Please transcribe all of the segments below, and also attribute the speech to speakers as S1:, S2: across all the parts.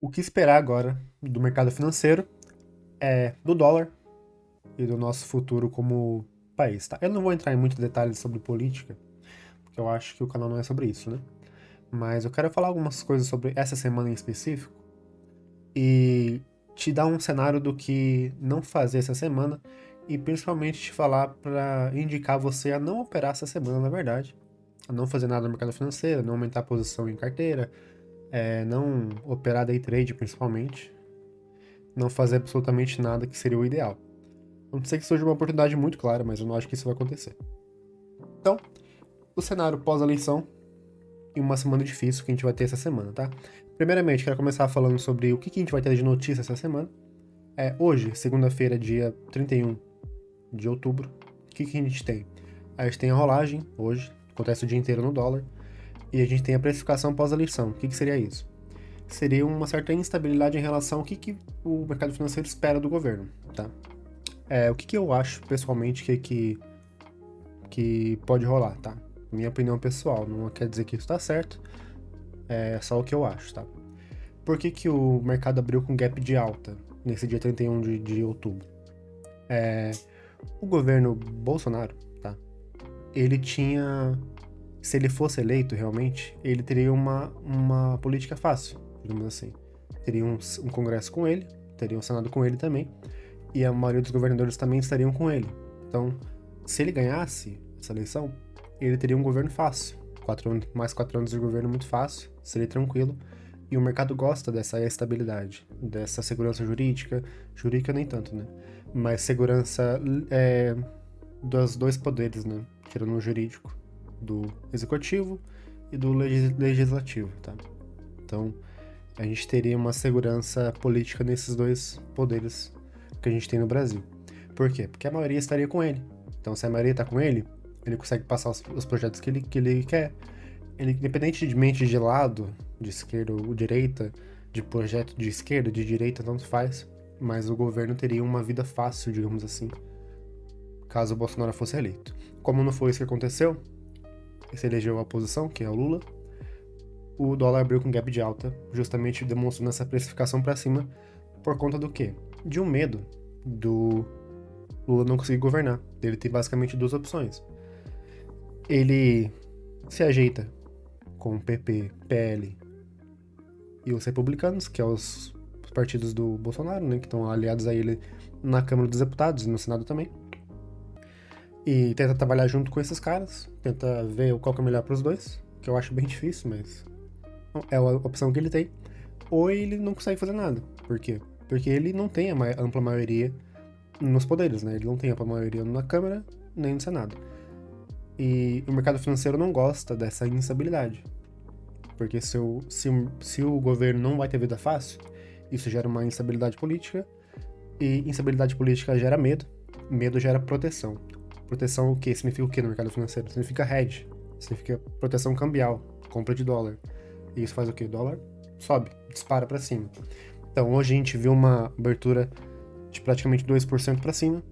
S1: O que esperar agora do mercado financeiro é do dólar e do nosso futuro como país, tá? Eu não vou entrar em muitos detalhes sobre política, porque eu acho que o canal não é sobre isso, né? Mas eu quero falar algumas coisas sobre essa semana em específico e te dar um cenário do que não fazer essa semana e principalmente te falar para indicar você a não operar essa semana, na verdade, a não fazer nada no mercado financeiro, não aumentar a posição em carteira, não operar day trade principalmente, não fazer absolutamente nada que seria o ideal. Não sei que seja uma oportunidade muito clara, mas eu não acho que isso vai acontecer. Então, o cenário pós-eleição e uma semana difícil que a gente vai ter essa semana, tá? Primeiramente, quero começar falando sobre o que a gente vai ter de notícia essa semana. Hoje, segunda-feira, dia 31 de outubro, o que a gente tem? A gente tem a rolagem, hoje, acontece o dia inteiro no dólar, e a gente tem a precificação pós-eleição. O que seria isso? Seria uma certa instabilidade em relação ao que o mercado financeiro espera do governo, tá? O que eu acho, pessoalmente, que pode rolar, tá? Minha opinião pessoal, não quer dizer que isso tá certo, é só o que eu acho, tá? Por que o mercado abriu com gap de alta nesse dia 31 de outubro? O governo Bolsonaro, tá? Ele tinha, se ele fosse eleito realmente, ele teria uma política fácil, digamos assim. Teria um congresso com ele, teria um senado com ele também, e a maioria dos governadores também estariam com ele. Então, se ele ganhasse essa eleição, ele teria um governo fácil. Mais 4 anos de governo muito fácil, seria tranquilo. E o mercado gosta dessa estabilidade, dessa segurança jurídica nem tanto, né? Mas segurança dos dois poderes, né? Tirando o jurídico, do executivo e do legislativo, tá? Então, a gente teria uma segurança política nesses dois poderes que a gente tem no Brasil. Por quê? Porque a maioria estaria com ele. Então, se a maioria está com ele, ele consegue passar os projetos que ele quer. Ele, independentemente de lado, de esquerda ou direita, de projeto de esquerda, de direita, tanto faz, mas o governo teria uma vida fácil, digamos assim, caso o Bolsonaro fosse eleito. Como não foi isso que aconteceu, se elegeu a oposição, que é o Lula, o dólar abriu com gap de alta, justamente demonstrando essa precificação para cima, por conta do quê? De um medo do Lula não conseguir governar. Ele tem basicamente duas opções. Ele se ajeita com o PP, PL e os republicanos, que são os partidos do Bolsonaro, né, que estão aliados a ele na Câmara dos Deputados e no Senado também. E tenta trabalhar junto com esses caras, tenta ver qual que é melhor para os dois, que eu acho bem difícil, mas é a opção que ele tem. Ou ele não consegue fazer nada. Por quê? Porque ele não tem a ampla maioria nos poderes, né? Ele não tem ampla maioria na Câmara nem no Senado. E o mercado financeiro não gosta dessa instabilidade. Porque se o governo não vai ter vida fácil, isso gera uma instabilidade política. E instabilidade política gera medo. Medo gera proteção. Proteção o quê? Significa o quê no mercado financeiro? Significa hedge. Significa proteção cambial. Compra de dólar. E isso faz o quê? O dólar sobe, dispara para cima. Então hoje a gente viu uma abertura de praticamente 2% para cima.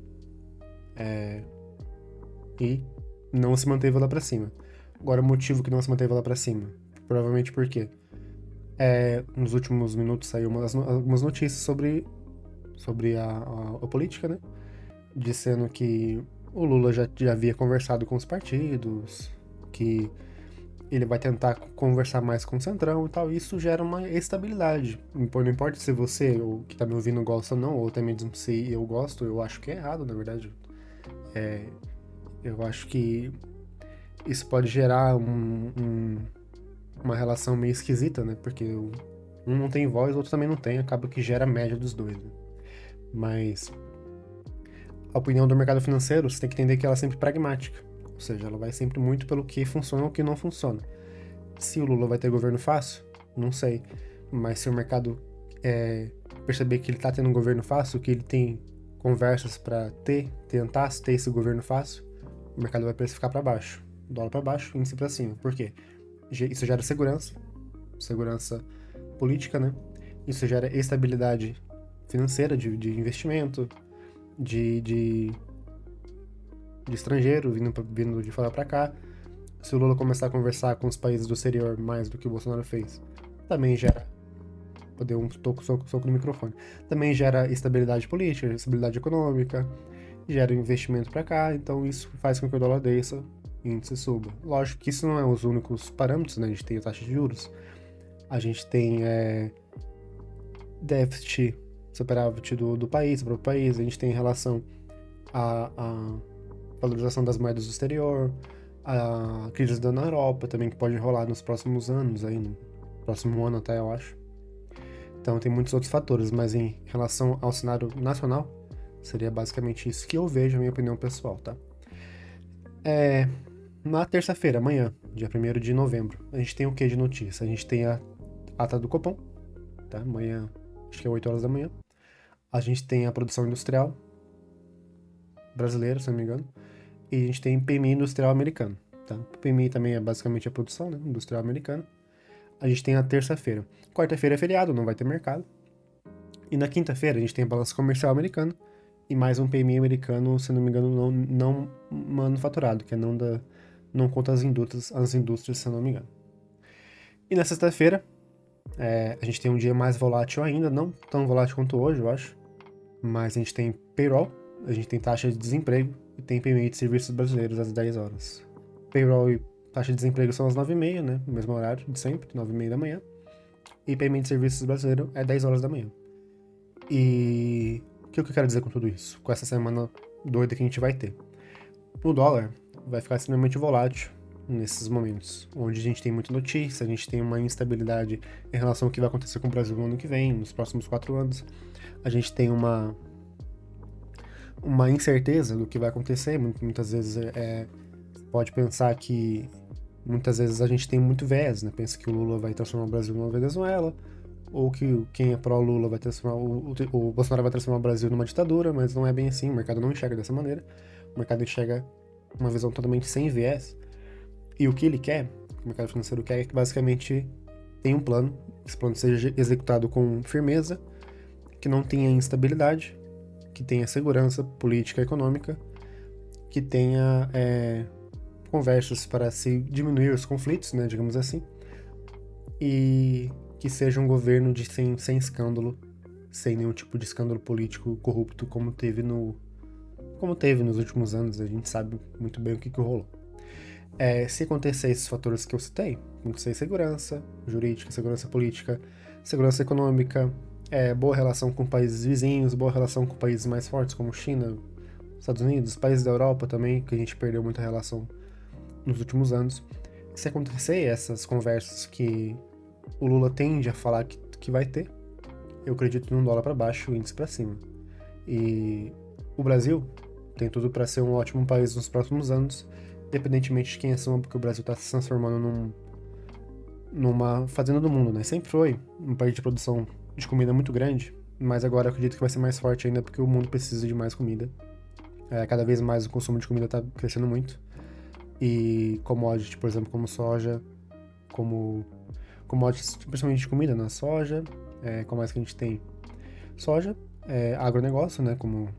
S1: E não se manteve lá para cima. Agora o motivo que não se manteve lá para cima, provavelmente por quê? Nos últimos minutos saiu algumas notícias sobre a política, né? Dizendo que o Lula já havia conversado com os partidos, que ele vai tentar conversar mais com o Centrão e tal, e isso gera uma estabilidade. Não importa se você, ou que tá me ouvindo, gosta ou não, ou até mesmo se eu gosto, eu acho que é errado, na verdade. Eu acho que isso pode gerar uma relação meio esquisita, né? Porque um não tem voz, o outro também não tem, acaba que gera a média dos dois, né? Mas a opinião do mercado financeiro, você tem que entender que ela é sempre pragmática. Ou seja, ela vai sempre muito pelo que funciona ou o que não funciona. Se o Lula vai ter governo fácil, não sei. Mas se o mercado perceber que ele tá tendo um governo fácil, que ele tem conversas para tentar ter esse governo fácil, o mercado vai precificar para baixo. Dólar para baixo, índice para cima. Por quê? Isso gera segurança política, né? Isso gera estabilidade financeira de investimento, de estrangeiro vindo de fora para cá. Se o Lula começar a conversar com os países do exterior mais do que o Bolsonaro fez, também gera Poder um soco no microfone. Também gera estabilidade política, estabilidade econômica, gera investimento para cá, então isso faz com que o dólar desça e o índice suba. Lógico que isso não é os únicos parâmetros, né? A gente tem a taxa de juros, a gente tem déficit, superávit do país, do próprio país, a gente tem em relação à valorização das moedas do exterior, a crise na Europa também, que pode rolar nos próximos anos, aí, no próximo ano até, eu acho. Então tem muitos outros fatores, mas em relação ao cenário nacional, seria basicamente isso que eu vejo, a minha opinião pessoal, tá? Na terça-feira, amanhã, dia 1º de novembro, a gente tem o que de notícia? A gente tem a ata do Copom, tá? Amanhã, acho que é 8 horas da manhã. A gente tem a produção industrial brasileira, se não me engano. E a gente tem PMI industrial americano, tá? O PMI também é basicamente a produção, né? Industrial americana. A gente tem a terça-feira. Quarta-feira é feriado, não vai ter mercado. E na quinta-feira a gente tem a balança comercial americana e mais um PMI americano, se não me engano, não manufaturado, que é não conta as indústrias, se não me engano. E na sexta-feira, a gente tem um dia mais volátil ainda, não tão volátil quanto hoje, eu acho. Mas a gente tem payroll, a gente tem taxa de desemprego e tem PMI de serviços brasileiros às 10 horas. Payroll e taxa de desemprego são às 9h30, né? No mesmo horário de sempre, 9h30 da manhã. E PMI de serviços brasileiro é 10 horas da manhã. E o que eu quero dizer com tudo isso? Com essa semana doida que a gente vai ter. O dólar vai ficar extremamente volátil nesses momentos, onde a gente tem muita notícia, a gente tem uma instabilidade em relação ao que vai acontecer com o Brasil no ano que vem, nos próximos 4 anos. A gente tem uma incerteza do que vai acontecer, muitas vezes pode pensar que muitas vezes a gente tem muito viés, né? Pensa que o Lula vai transformar o Brasil numa Venezuela, ou que quem é pró-Lula vai transformar o Bolsonaro vai transformar o Brasil numa ditadura, mas não é bem assim, o mercado não enxerga dessa maneira. O mercado enxerga uma visão totalmente sem viés. E o que ele quer, o mercado financeiro quer, é que basicamente tem um plano, esse plano seja executado com firmeza, que não tenha instabilidade, que tenha segurança política e econômica, que tenha conversas para se diminuir os conflitos, né, digamos assim, e que seja um governo sem escândalo, sem nenhum tipo de escândalo político corrupto como teve nos últimos anos. A gente sabe muito bem o que rolou. Se acontecer esses fatores que eu citei, acontecer segurança jurídica, segurança política, segurança econômica, boa relação com países vizinhos, boa relação com países mais fortes como China, Estados Unidos, países da Europa também, que a gente perdeu muita relação nos últimos anos. Se acontecer essas conversas que o Lula tende a falar que vai ter, eu acredito num dólar para baixo, o índice para cima. E o Brasil tem tudo para ser um ótimo país nos próximos anos, independentemente de quem assuma, porque o Brasil está se transformando numa fazenda do mundo, né? Sempre foi um país de produção de comida muito grande, mas agora eu acredito que vai ser mais forte ainda porque o mundo precisa de mais comida. Cada vez mais o consumo de comida está crescendo muito. E commodities, por exemplo, como soja, como commodities, principalmente de comida, né? Soja, como mais que a gente tem? Soja, agronegócio, né? Como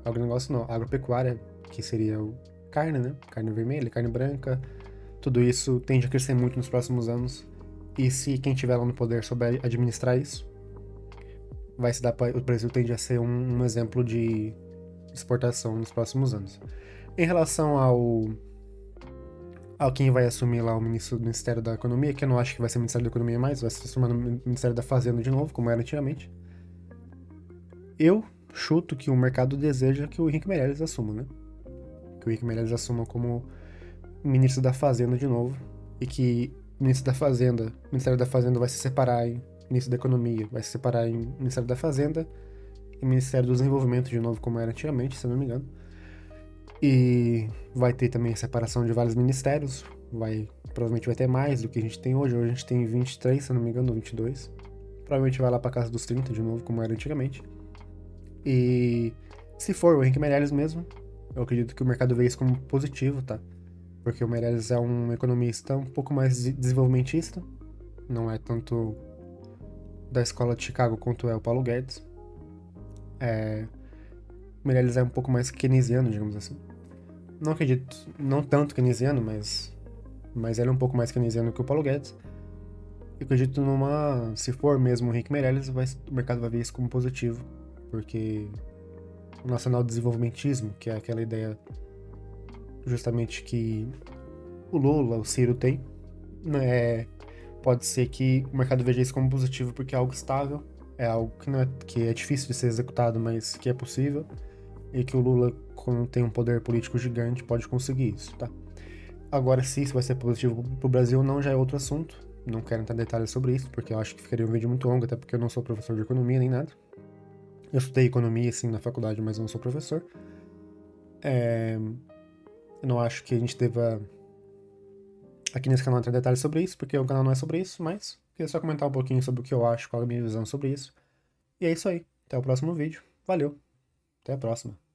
S1: agronegócio não, agropecuária, que seria carne, né? Carne vermelha, carne branca, tudo isso tende a crescer muito nos próximos anos. E se quem tiver lá no poder souber administrar isso, vai se dar o Brasil tende a ser um exemplo de exportação nos próximos anos. Em relação ao quem vai assumir lá o Ministério da Economia, que eu não acho que vai ser o Ministério da Economia mais, vai se transformar no Ministério da Fazenda de novo, como era antigamente. Eu chuto que o mercado deseja que o Henrique Meirelles assuma, né? Que o Henrique Meirelles assuma como Ministro da Fazenda de novo, e que o Ministério da Fazenda vai se separar em Ministro da Economia, vai se separar em Ministério da Fazenda e Ministério do Desenvolvimento de novo, como era antigamente, se eu não me engano. E vai ter também a separação de vários ministérios, provavelmente vai ter mais do que a gente tem hoje. Hoje a gente tem 23, se eu não me engano, 22. Provavelmente vai lá pra casa dos 30 de novo, como era antigamente. E se for o Henrique Meirelles mesmo, eu acredito que o mercado vê isso como positivo, tá? Porque o Meirelles é um economista um pouco mais desenvolvimentista, não é tanto da escola de Chicago quanto é o Paulo Guedes. O Meirelles é um pouco mais keynesiano, digamos assim. Não acredito, não tanto keynesiano, mas ele é um pouco mais keynesiano que o Paulo Guedes. Eu acredito se for mesmo o Henrique Meirelles, o mercado vai ver isso como positivo, porque o nacional desenvolvimentismo, que é aquela ideia justamente que o Lula, o Ciro tem, né, pode ser que o mercado veja isso como positivo porque é algo estável, é algo que é difícil de ser executado, mas que é possível, e que o Lula, quando tem um poder político gigante, pode conseguir isso, tá? Agora, se isso vai ser positivo pro Brasil ou não, já é outro assunto. Não quero entrar em detalhes sobre isso, porque eu acho que ficaria um vídeo muito longo, até porque eu não sou professor de economia nem nada. Eu estudei economia, sim, na faculdade, mas eu não sou professor. Eu não acho que a gente deva, aqui nesse canal, entrar em detalhes sobre isso, porque o canal não é sobre isso, mas queria só comentar um pouquinho sobre o que eu acho, qual é a minha visão sobre isso. E é isso aí. Até o próximo vídeo. Valeu. Até a próxima.